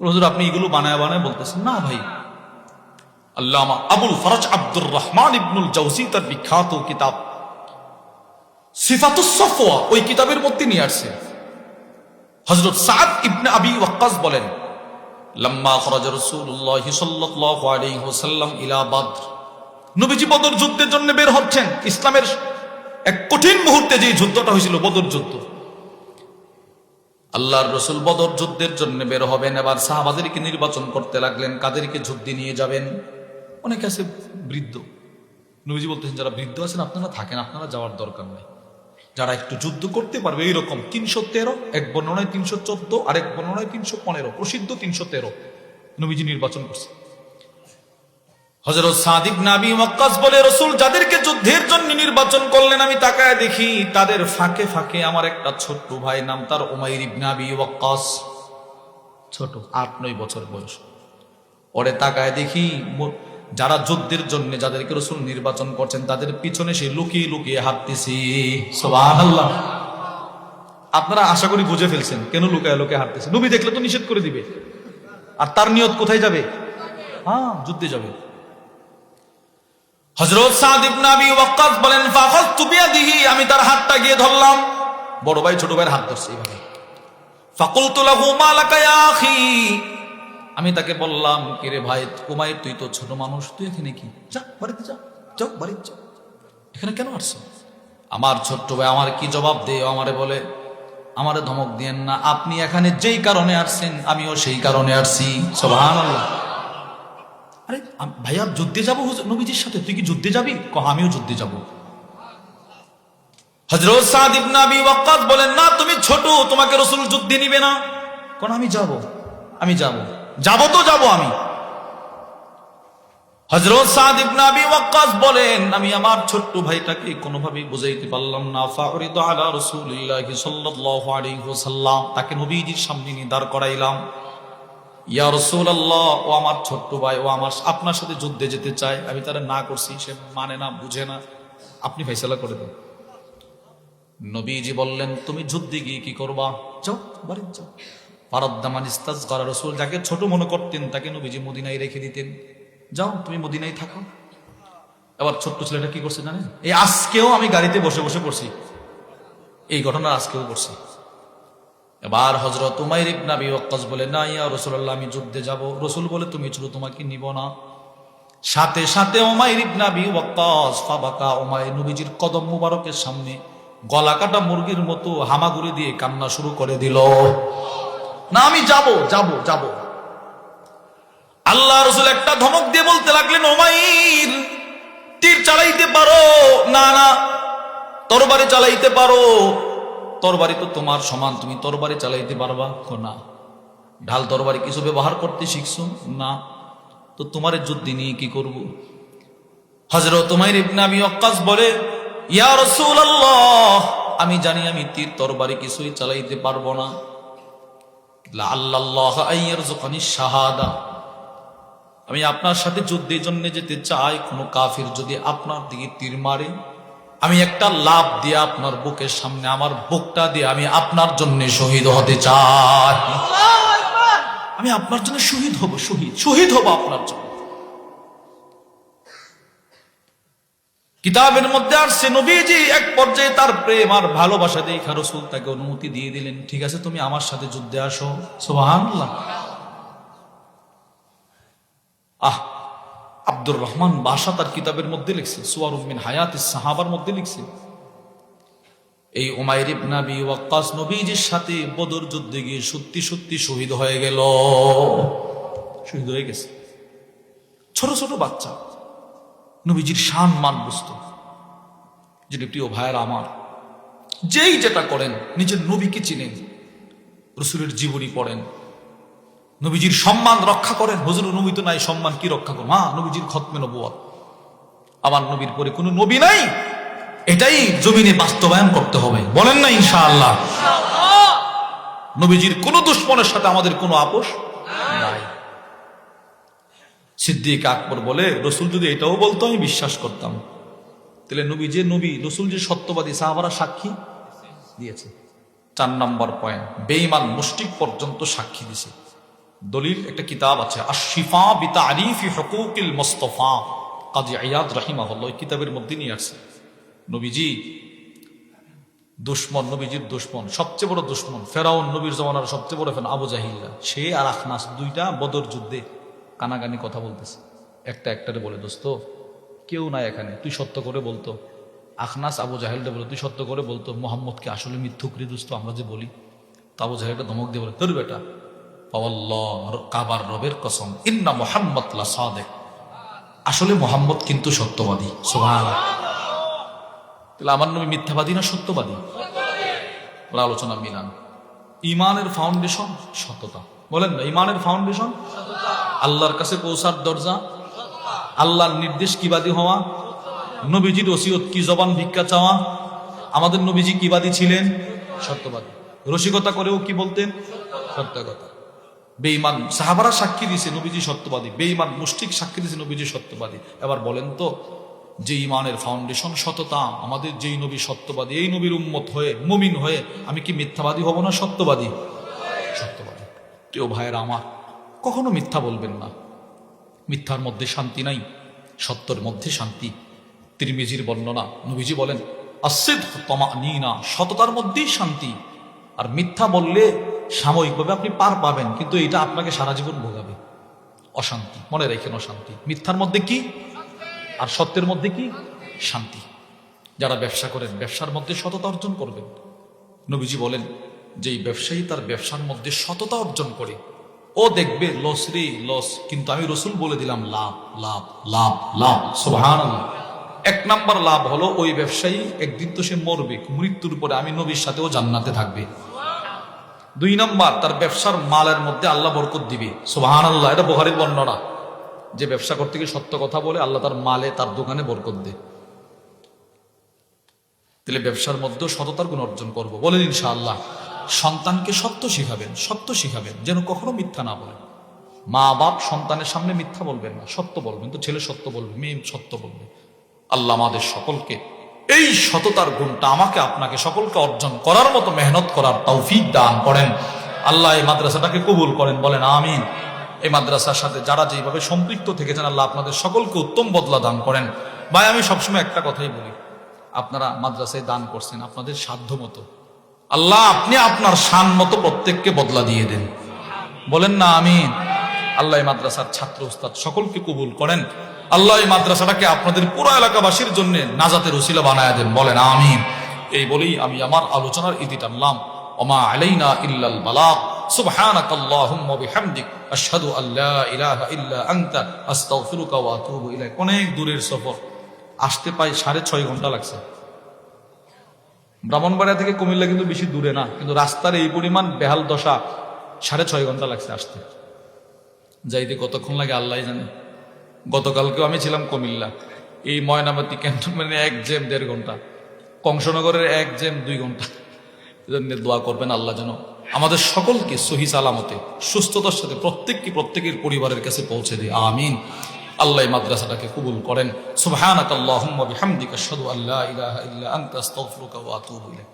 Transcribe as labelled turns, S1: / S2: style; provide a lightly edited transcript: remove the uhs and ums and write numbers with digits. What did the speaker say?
S1: হুজুর আপনি এগুলো বানায় বানায় বলতেছেন। না ভাই, আল্লামা আবুল ফরজ আব্দুর রহমান ইবনুল জাওজি তার বিখ্যাত কিতাব সিফাতুস সফওয়া ওই কিতাবের মধ্যে নিয়ে আসছে। হযরত সাদ ইবনে আবি ওয়াক্কাস বলেন, লাম্মা খরাজা রাসূলুল্লাহ সাল্লাল্লাহু আলাইহি ওয়াসাল্লাম ইলা বদর, নবীজি বদর যুদ্ধের জন্য বের হচ্ছেন। ইসলামের এক কঠিন মুহূর্তে যে যুদ্ধটা হয়েছিল বদর যুদ্ধ, আল্লাহর রাসূল বদর যুদ্ধের জন্য বের হবেন। এবার সাহাবাদেরকে নির্বাচন করতে লাগলেন কাদেরকে যুদ্ধে নিয়ে যাবেন। অনেকে আছে বৃদ্ধ, নবীজি বলতেছেন যারা বৃদ্ধ আছেন আপনারা থাকেন, আপনারা যাওয়ার দরকার নাই। যারা একটু যুদ্ধ করতে পারবে এইরকম 313, এক বর্ণনায় 314, আরেক বর্ণনায় 315, প্রসিদ্ধ 313 নবীজি নির্বাচন করছে। হযরত সাদ ইবনে আবি ওয়াক্কাস বলে, রাসূল যাদেরকে যুদ্ধের জন্য নির্বাচন করলেন আমি তাকায় দেখি তাদের ফাঁকে ফাঁকে আমার একটা ছোট্ট ভাই, নাম তার উমাইর ইবনে আবি ওয়াক্কাস, ছোট 8-9 বছর বয়স। ওরে তাকায় দেখি যারা যুদ্ধের জন্য যাদেরকে রাসূল নির্বাচন করছেন তাদের পিছনে সে লুকিয়ে লুকিয়ে হাঁটতেছে। সুবহানাল্লাহ। আপনারা আশা করি বুঝে ফেলছেন কেন লুকায় লুকায় হাঁটতেছে। নবী দেখলে তো নিষেধ করে দিবে, আর তার নিয়ত কোথায় যাবে? যুদ্ধে যাবে। হযরত সাদ ইবনে আবি ওয়াক্কাস বলেন, ফাখাযতু বিয়াদিহি, আমি তার হাতটা গিয়ে ধরলাম। বড় ভাই ছোট ভাইয়ের হাত ধরছে এইভাবে। ফাকুলতু লাহু মা লাকা ইয়া আখি, আমি তাকে বললাম, কিরে ভাই উমাইর তুই তো ছোট মানুষ, তুই এখানে কি? যা বাড়িতে যা, যাও বাড়িতে যাও, এখানে কেন আসছো? আমার ছোট্ট ভাই আমার কি জবাব দেয়? আমারে বলে, আমারে ধমক দিয়েন না, আপনি এখানে যেই কারণে আসছেন আমিও সেই কারণে আসছি। সুবহানাল্লাহ। আরে ভাইয়া যুদ্ধে যাবো নবীজির সাথে, তুই কি যুদ্ধে যাবি? আমিও যুদ্ধে যাব। হযরত সাদ ইবনে আবি ওয়াক্কাস বলেন, না তুমি ছোট, তোমাকে রাসূল যুদ্ধে নিবে না। কোন আমি যাব, আমি যাব, যাব তো যাব আমি। হযরত সাদ ইবনে আবি ওয়াক্কাস বলেন, আমি আমার ছোট্ট ভাইটাকে কোনোভাবেই বুঝাইতে পারলাম না। ফাউরিদু আলা রাসূলিল্লাহি সাল্লাল্লাহু আলাইহি ওয়াসাল্লাম, তাকে নবীজির সামনে নিয়ে দাঁড় করাইলাম। ইয়া রাসূলুল্লাহ, ও আমার ছোট্ট ভাই, ও আমার আপনার সাথে যুদ্ধে যেতে চায়। আমি তারা না করছি, সে মানে না, বুঝে না, আপনি ফয়সালা করে দেন। নবীজি বললেন, তুমি যুদ্ধে গিয়ে কি করবা? যাও বাড়িতে যাও। ফারাদ্দামান ইস্তাসগারা, রাসূল যাকে ছোট মনে করতেন তাকে নবীজি মদিনায় রেখে দিতেন। যাও তুমি মদিনায় থাকো। এবার ছোট্ট ছেলেটা কি করছে জানেন? এই আজকেও আমি গাড়িতে বসে বসে পড়ছি, এই ঘটনা আজকেও করছি। এবার হযরত উমাইর ইবনে আবি ওয়াক্কাস বলে, না ইয়া রাসূলুল্লাহ আমি যুদ্ধে যাব। রাসূল বলে, তুমি ছোট, তোমাকে নিব না। সাথে সাথে উমাইর ইবনে আবি ওয়াক্কাস ফাবাকা, উমাইর নবীজির কদম মুবারকের সামনে গলা কাটা মুরগির মতো হামাগুড়ি দিয়ে কান্না শুরু করে দিল। না আমি যাব যাব যাব। আল্লাহ রাসূল একটা ধমক দিয়ে বলতে লাগলেন, উমাইর তীর চালাইতে পারো? না না। তরবারি চালাইতে পারো? তরবারি তো তোমার সমান, তুমি তরবারি চালাইতে পারবা? না। ঢাল তরবারি কিছু ব্যবহার করতে শিখছো? না। তো তোমার যুদ্ধে নিয়ে কি করব? হযরত উমাইর ইবনে আবি ওয়াক্কাস বলে, ইয়া রাসূলুল্লাহ আমি জানি আমি তীর তরবারি কিছুই চালাইতে পারবো না। লাআল্লাল্লাহ আইয়ারযুকানি শাহাদা, আমি আপনার সাথে যুদ্ধের জন্য যেতে চাই। কোনো কাফির যদি আপনার দিকে তীর মারে, আমি একটা লাফ দিয়ে আপনার বুকের সামনে আমার বুকটা দিয়ে আমি আপনার জন্য শহীদ হতে চাই। আমি আপনার জন্য শহীদ হব, শহীদ হব আপনার জন্য। কিতাবের মধ্যে আসছে নবীজি এক পর্যায়ে তার প্রেম আর ভালোবাসা দেখে রাসূল তাকে অনুমতি দিয়ে দিলেন, ঠিক আছে তুমি আমার সাথে যুদ্ধে আসো। সুবহানাল্লাহ। আব্দুর রহমান বাশা তার কিতাবের মধ্যে লিখছে, সুওয়ারুম মিন হায়াতিস সাহাবার মধ্যে লিখছে, এই উমাইর ইবনে আবি ওয়াক্কাস নবীজির সাথে বদর যুদ্ধে গিয়ে সত্যি সত্যি শহীদ হয়ে গেল, শহীদ হয়ে গেছে। ছোট ছোট বাচ্চা নবীজির শান মান বুঝতো। যিনি প্রিয় ভাইয়েরা আমার, যেই যেটা করেন নিজের নবীকে চিনেন, রাসূলের জীবনী পড়েন, নবীজির সম্মান রক্ষা করেন। হুজুর নবী তো নাই, সম্মান কি রক্ষা করব? নবীজির খতমে নবুয়ত, আমার নবীর পরে কোনো নবী নাই, এটাই জমিনে বাস্তবায়ন করতে হবে। বলেন না ইনশাআল্লাহ? নবীজির কোন দুশমনের সাথে আমাদের কোনো আপোষ নাই। সিদ্দিক আকবর বলে, রাসূল যদি এটাও বলতো আমি বিশ্বাস করতাম। তাহলে নবী যে নবী, রাসূল যে সত্যবাদী, সাহাবারা সাক্ষী দিয়েছে। 4 নম্বর পয়েন্ট, বেঈমান মুশরিক পর্যন্ত সাক্ষী দিছে। দলিল একটা কিতাব আছে আশ-শিফা বিতারিফি হুকুকিল মুস্তাফা, কাজী আয়াদ রাহিমাহুল্লাহ এই কিতাবের মধ্যে নিয়ে আসছে নবীজি দুশ্মন, নবীজির দুশ্মন, সবচেয়ে বড় দুশ্মন ফেরাউন, নবীর জমানার সবচেয়ে বড় ফেরাউন আবু জাহিল্লা, সে আর আখনাস দুইটা বদর যুদ্ধে কানাকানি কথা বলতেছে। একটারে বলে, দোস্ত কেউ নাই এখানে, তুই সত্য করে বলতো। আখনাস আবু জাহেলটা বলে, তুই সত্য করে বলতো মোহাম্মদকে আসলে মিথ্যুক রে দোস্ত আমরা যে বলি। তো আবু জাহেলটা ধমক দিয়ে বলে, তোর বেটা আল্লাহ কাবার রবের কসম ইন্না মুহাম্মদ লা সাদিক, আসলে মোহাম্মদ কিন্তু সত্যবাদী। সুবহানাল্লাহ। তাহলে আমার নবী মিথ্যাবাদী না সত্যবাদী? ওরা আলোচনা মিলান। ইমানের ফাউন্ডেশন সততা, বলেন না ইমানের ফাউন্ডেশন আল্লাহর কাছে পৌঁছার দরজা, আল্লাহর নির্দেশ কিবাদী হওয়া, নবীজির ওসিয়ত কি জবান ভিক্ষা চাওয়া। আমাদের নবীজি কিবাদী ছিলেন? সত্যবাদী। রসিকতা করেও কি বলতেন? সত্য কথা। বেঈমান সাহাবারা সাক্ষী দিয়েছে নবীজি সত্যবাদী, বেঈমান মুশরিক সাক্ষী দিয়েছে নবীজি সত্যবাদী। এবার বলেন তো, যে ইমানের ফাউন্ডেশন সততা, আমাদের যেই নবী সত্যবাদী, এই নবীর উম্মত হয়ে মুমিন হয়ে আমি কি মিথ্যাবাদী হব না সত্যবাদী? সত্যবাদী। কেউ ভাইয়েরা আমার, কখনো মিথ্যা বলবেন না। মিথ্যার মধ্যে শান্তি নাই, সত্যের মধ্যে শান্তি। তিরমিজির বর্ণনা, নবীজি বলেন আসিদকু তামানিনা, সততার মধ্যেই শান্তি। আর মিথ্যা বললে সাময়িকভাবে আপনি পার পাবেন, কিন্তু এটা আপনাকে সারা জীবন ভোগাবে। অশান্তি, মনে রেখেন অশান্তি। মিথ্যার মধ্যে কি আর সত্যের মধ্যে কি? শান্তি। যারা ব্যবসা করেন ব্যবসার মধ্যে সততা অর্জন করবেন। নবীজি বলেন যেই ব্যবসায়ী তার ব্যবসার মধ্যে সততা অর্জন করে ও দেখবে লস রে লস, কিন্তু আমি রসুল বলে দিলাম লাভ লাভ লাভ লাভ। সুবহানাল্লাহ। এক নাম্বার লাভ হলো ওই ব্যবসায়ী একদিন তো সে মরবে, মৃত্যুর পরে আমি নবীর সাথেও জান্নাতে থাকবে। দুই নাম্বার, তার ব্যবসার মালের মধ্যে আল্লাহ বরকত দিবে। সুবহানাল্লাহ। এটা বুখারীর বর্ণনা। যে ব্যবসা করতে গিয়ে সত্য কথা বলে আল্লাহ তার মালে তার দোকানে বরকত দেয়। তাহলে ব্যবসার মধ্যেও সততার গুণ অর্জন করবো, বলেন ইনশাআল্লাহ। সন্তানকে সত্য শিখাবেন, সত্য শিখাবেন, যেন কখনো মিথ্যা না বলে। মা বাপ সন্তানের সামনে মিথ্যা বলবেন না, সত্য বলবেন। তো ছেলে সত্য বলবে, মেয়ে সত্য বলবে। আল্লাহ আমাদের সকলকে এই সততার গুণটা আমাকে আপনাকে সকলকে অর্জন করার মতো মেহনত করার তৌফিক দান করেন। আল্লাহ এই মাদ্রাসাটাকে কবুল করেন, বলেন আমিন। এই মাদ্রাসার সাথে যারা যেভাবে সম্পৃক্ত থেকেছেন আল্লাহ আপনাদের সকলকে উত্তম বদলা দান করেন। ভাই আমি সবসময় একটা কথাই বলি, আপনারা মাদ্রাসায় দান করছেন আপনাদের সাধ্য মতো, আল্লাহ আপনি আপনার শান মতো প্রত্যেককে বদলা দিয়ে দেন, বলেন না আমিন। আল্লাহ এই মাদ্রাসার ছাত্র উস্তাদ সকলকে কবুল করেন। আল্লাহ এই মাদ্রাসাটাকে আপনাদের পুরো এলাকাবাসীর জন্য নাজাতের উসিলা বানায় দেন, বলেন আমিন। এই বলেই আমি আমার আলোচনার ইতি টানলাম। ওমা আলাইনা ইল্লাল বালাগ। সুবহানাকাল্লাহুম্মা বিহামদিক আশহাদু আল্লা ইলাহা ইল্লা আনতা আস্তাগফিরুকা ওয়া আতুবু ইলাইক। অনেক দূরের সফর, আসতে প্রায় 6.5 ঘন্টা লাগছে। ব্রাহ্মণবাড়িয়া থেকে কুমিল্লা কিন্তু বেশি দূরে না, কিন্তু রাস্তার এই পরিমাণ বেহাল দশা, 6.5 ঘন্টা লাগছে আসতে। যাইতে কতক্ষণ লাগে আল্লাহ জানে। গতকালকেও আমি ছিলাম কুমিল্লা, এই ময়নামতি ক্যান্টনমেন্টে এক জ্যাম 1.5 ঘন্টা, কংসনগরের এক জ্যাম 2 ঘন্টা। এজন্য দোয়া করবেন আল্লাহ যেন আমাদের সকলকে সহি সালামতে সুস্থতার সাথে প্রত্যেকের পরিবারের কাছে পৌঁছে দেয়, আমিন। আল্লাহ মাদ্রাসাটাকে কবুল করেন। সুবহানাকাল্লাহুম্মা বিহামদিকা আশহাদু আল্লা ইলাহা ইল্লা আনতা আস্তাগফিরুকা ওয়া আতুবু ইলাইক।